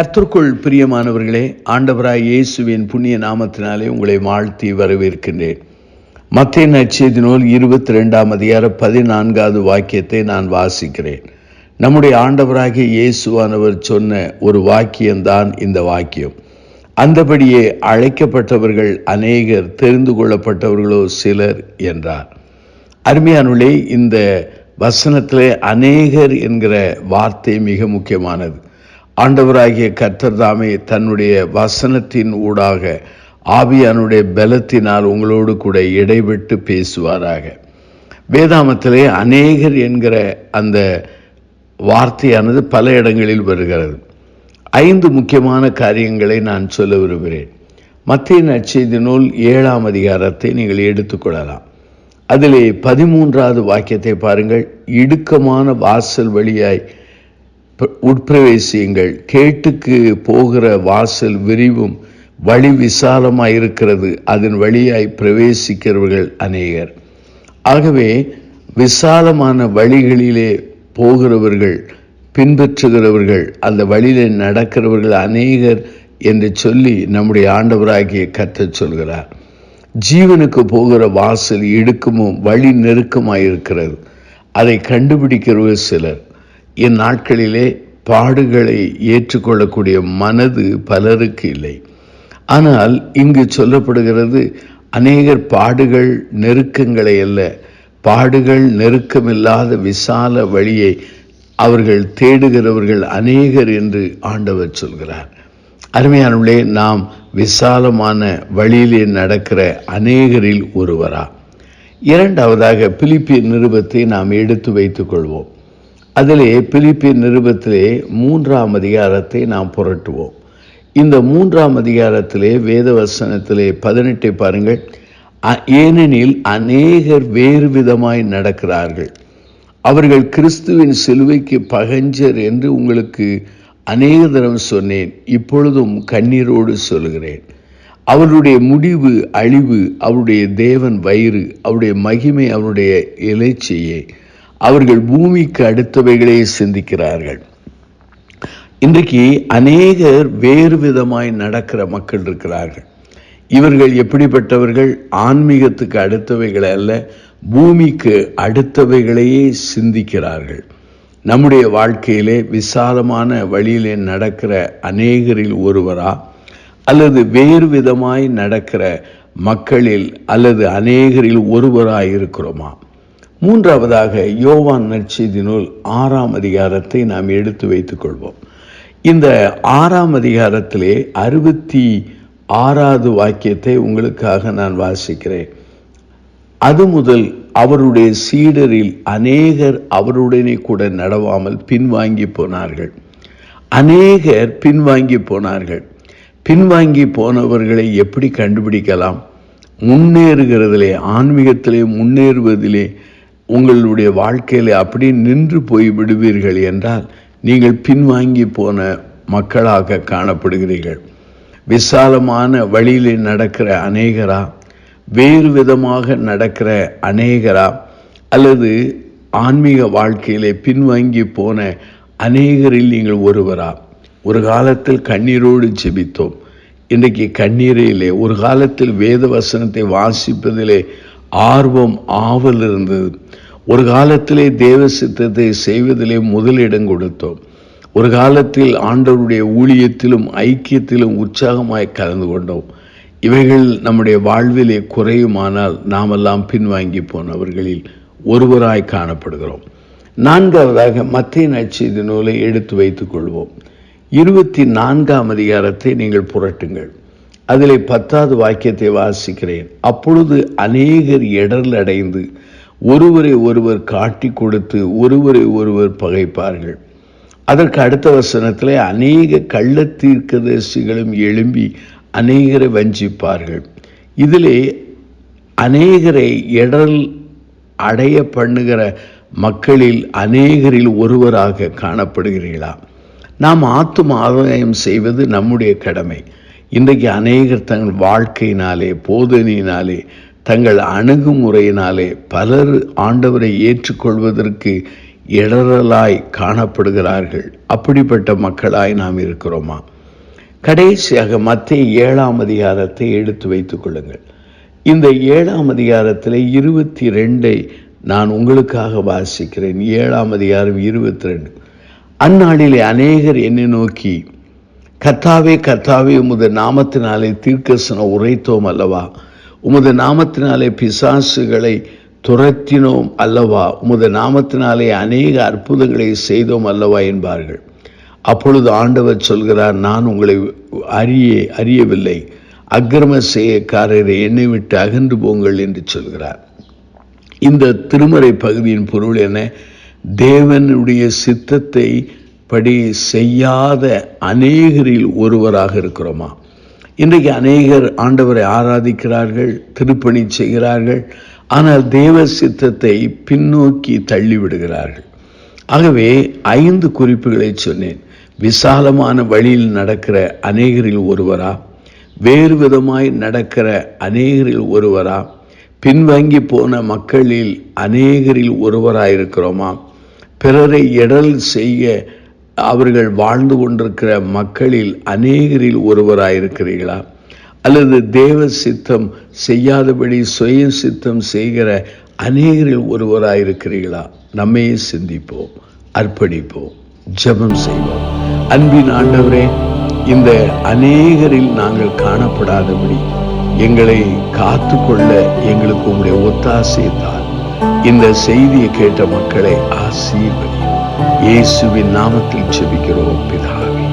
கர்த்தருக்குள் பிரியமானவர்களே, ஆண்டவராய் இயேசுவின் புண்ணிய நாமத்தினாலே உங்களை வாழ்த்தி வரவேற்கின்றேன். மத்தேயு நற்செய்தி நூல் 22 அதிகாரம் 14வது வாக்கியத்தை நான் வாசிக்கிறேன். நம்முடைய ஆண்டவராகிய இயேசுவானவர் சொன்ன ஒரு வாக்கியம்தான் இந்த வாக்கியம். அந்தபடியே அழைக்கப்பட்டவர்கள் அநேகர், தெரிந்து கொள்ளப்பட்டவர்களோ சிலர் என்றார். அருமையானவர்களே, இந்த வசனத்திலே அநேகர் என்கிற வார்த்தை மிக முக்கியமானது. ஆண்டவராகிய கர்த்தர் தாமே தன்னுடைய வசனத்தின் ஊடாக ஆவியானுடைய பலத்தினால் உங்களோடு கூட இடைவிட்டு பேசுவாராக. வேதாமத்திலே அநேகர் என்கிற அந்த வார்த்தையானது பல இடங்களில் வருகிறது. 5 முக்கியமான காரியங்களை நான் சொல்ல விரும்புகிறேன். மத்தேயு நற்செய்தி நூல் 7ஆம் அதிகாரத்தை நீங்கள் எடுத்துக்கொள்ளலாம். அதிலே 13வது வாக்கியத்தை பாருங்கள். இடுக்கமான வாசல் வழியாய் உட்பிரவேசியுங்கள், கேட்டுக்கு போகிற வாசல் விரிவும் வழி விசாலமாய் இருக்கிறது, அதன் வழியாய் பிரவேசிக்கிறவர்கள் அநேகர். ஆகவே விசாலமான வழிகளிலே போகிறவர்கள், பின்பற்றுகிறவர்கள், அந்த வழியிலே நடக்கிறவர்கள் அநேகர் என்று சொல்லி நம்முடைய ஆண்டவராகிய கர்த்தர் சொல்கிறார். ஜீவனுக்கு போகிற வாசல் இடுக்கமும் வழி நெருக்கமாயிருக்கிறது, அதை கண்டுபிடிக்கிறவர்கள் சிலர். இந்நாட்களிலே பாடுகளை ஏற்றுக்கொள்ளக்கூடிய மனது பலருக்கு இல்லை. ஆனால் இங்கு சொல்லப்படுகிறது, அநேகர் பாடுகள் நெருக்கங்களை அல்ல, பாடுகள் நெருக்கமில்லாத விசால வழியை அவர்கள் தேடுகிறவர்கள் அநேகர் என்று ஆண்டவர் சொல்கிறார். அருமையானவர்களே, நாம் விசாலமான வழியிலே நடக்கிற அநேகரில் ஒருவரா? இரண்டாவதாக பிலிப்பியர் நிருபத்தை நாம் எடுத்து வைத்துக் கொள்வோம். அதிலே பிலிப்பியர் நிருபத்திலே 3ஆம் அதிகாரத்தை நாம் புரட்டுவோம். இந்த 3ஆம் அதிகாரத்திலே வேத வசனத்திலே 18 பாருங்கள். ஏனெனில் அநேகர் வேறு விதமாய் நடக்கிறார்கள், அவர்கள் கிறிஸ்துவின் சிலுவைக்கு பகஞ்சர் என்று உங்களுக்கு அநேக தரம் சொன்னேன், இப்பொழுதும் கண்ணீரோடு சொல்கிறேன். அவருடைய முடிவு அழிவு, அவருடைய தேவன் வயிறு, அவருடைய மகிமை அவருடைய இலைச்சையே. அவர்கள் பூமிக்கு அடுத்தவைகளே சிந்திக்கிறார்கள். இன்றைக்கு அநேகர் வேறு விதமாய் நடக்கிற மக்கள் இருக்கிறார்கள். இவர்கள் எப்படிப்பட்டவர்கள்? ஆன்மீகத்துக்கு அடுத்தவைகளை அல்ல, பூமிக்கு அடுத்தவைகளையே சிந்திக்கிறார்கள். நம்முடைய வாழ்க்கையிலே விசாலமான வழியிலே நடக்கிற அநேகரில் ஒருவரா, அல்லது வேறு விதமாய் நடக்கிற மக்களில் அல்லது அநேகரில் ஒருவராய் இருக்கிறோமா? மூன்றாவதாக யோவான் நற்செய்தி நூல் 6ஆம் அதிகாரத்தை நாம் எடுத்து வைத்துக் கொள்வோம். இந்த 6ஆம் அதிகாரத்திலே 66வது வாக்கியத்தை உங்களுக்காக நான் வாசிக்கிறேன். அது முதல் அவருடைய சீடரில் அநேகர் அவருடனே கூட நடவாமல் பின்வாங்கி போனார்கள். அநேகர் பின்வாங்கி போனார்கள். பின்வாங்கி போனவர்களை எப்படி கண்டுபிடிக்கலாம்? முன்னேறுகிறதிலே, ஆன்மீகத்திலே முன்னேறுவதிலே உங்களுடைய வாழ்க்கையில் அப்படி நின்று போய் விடுவீர்கள் என்றால் நீங்கள் பின்வாங்கி போன மக்களாக காணப்படுகிறீர்கள். விசாலமான வழியிலே நடக்கிற அநேகரா, வேறு விதமாக நடக்கிற அநேகரா, அல்லது ஆன்மீக வாழ்க்கையிலே பின்வாங்கி போன அநேகரில் நீங்கள் ஒருவரா? ஒரு காலத்தில் கண்ணீரோடு ஜெபித்தோம், இன்றைக்கு கண்ணீரே இல்லை. ஒரு காலத்தில் வேத வசனத்தை வாசிப்பதிலே ஆர்வம் ஆவல் இருந்தது. ஒரு காலத்திலே தேவ சித்தத்தை செய்வதிலே முதலிடம் கொடுத்தோம். ஒரு காலத்தில் ஆண்டவருடைய ஊழியத்திலும் ஐக்கியத்திலும் உற்சாகமாய் கலந்து கொண்டோம். இவைகள் நம்முடைய வாழ்விலே குறையுமானால் நாமெல்லாம் பின்வாங்கி போனவர்களில் ஒருவராய் காணப்படுகிறோம். 4ஆவதாக மத்தேயு நற்செய்தி நூலை எடுத்து வைத்துக் கொள்வோம். 24ஆம் அதிகாரத்தை நீங்கள் புரட்டுங்கள். அதிலே 10வது வாக்கியத்தை வாசிக்கிறேன். அப்பொழுது அநேகர் இடரல் அடைந்து ஒருவரை ஒருவர் காட்டி கொடுத்து ஒருவரை ஒருவர் பகைப்பார்கள். அதற்கு அடுத்த வசனத்திலே அநேக கள்ள தீர்க்கதரிசிகளும் எழும்பி அநேகரை வஞ்சிப்பார்கள். இதிலே அநேகரை இடரல் அடைய பண்ணுகிற மக்களில் அநேகரில் ஒருவராக காணப்படுகிறீர்களா? நாம் ஆத்தும ஆதாயம் செய்வது நம்முடைய கடமை. இன்றைக்கு அநேகர் தங்கள் வாழ்க்கையினாலே, போதனையினாலே, தங்கள் அணுகுமுறையினாலே பலர் ஆண்டவரை ஏற்றுக்கொள்வதற்கு இடரலாய் காணப்படுகிறார்கள். அப்படிப்பட்ட மக்களாய் நாம் இருக்கிறோமா? கடைசியாக மத்தேயு 7ஆம் அதிகாரத்தை எடுத்து வைத்துக் கொள்ளுங்கள். இந்த 7ஆம் அதிகாரத்தில் 22 நான் உங்களுக்காக வாசிக்கிறேன். 7ஆம் அதிகாரம் 22. அந்நாளிலே அநேகர் என்னை நோக்கி, கர்த்தாவே கர்த்தாவே, உமது நாமத்தினாலே தீர்க்கதரிசனம் உரைத்தோம் அல்லவா, உமது நாமத்தினாலே பிசாசுகளை துரத்தினோம் அல்லவா, உமது நாமத்தினாலே அநேக அற்புதங்களை செய்தோம் அல்லவா என்பார்கள். அப்பொழுது ஆண்டவர் சொல்கிறார், நான் உங்களை அறியவில்லை, அக்கிரம செய்யக்காரரை என்னை விட்டு அகன்று போங்கள் என்று சொல்கிறார். இந்த திருமறை பகுதியின் பொருள் என்ன? தேவனுடைய சித்தத்தை படி செய்யாத அநேகரில் ஒருவராக இருக்கிறோமா? இன்றைக்கு அநேகர் ஆண்டவரை ஆராதிக்கிறார்கள், திருப்பணி செய்கிறார்கள், ஆனால் தேவ சித்தத்தை பின்னோக்கி தள்ளிவிடுகிறார்கள். ஆகவே 5 குறிப்புகளை சொன்னேன். விசாலமான வழியில் நடக்கிற அநேகரில் ஒருவரா? வேறு விதமாய் நடக்கிற அநேகரில் ஒருவரா? பின்வாங்கி போன மக்களில் அநேகரில் ஒருவராயிருக்கிறோமா? பிறரை இடல் செய்ய அவர்கள் வாழ்ந்து கொண்டிருக்கிற மக்களில் அநேகரில் ஒருவராயிருக்கிறீர்களா? அல்லது தேவ சித்தம் செய்யாதபடி சுய சித்தம் செய்கிற அநேகரில் ஒருவராயிருக்கிறீர்களா? நம்மையே சிந்திப்போம், அர்ப்பணிப்போம், ஜெபம் செய்வோம். அன்பின் ஆண்டவரே, இந்த அநேகரில் நாங்கள் காணப்படாதபடி எங்களை காத்துக்கொள்ள எங்களுக்கு உங்களுடைய ஒத்தாசை தார். இந்த செய்தியை கேட்ட மக்களை ஆசீர்வதியும். இயேசுவின் நாமத்தில் ஜெபிக்கிறோம் பிதாவே.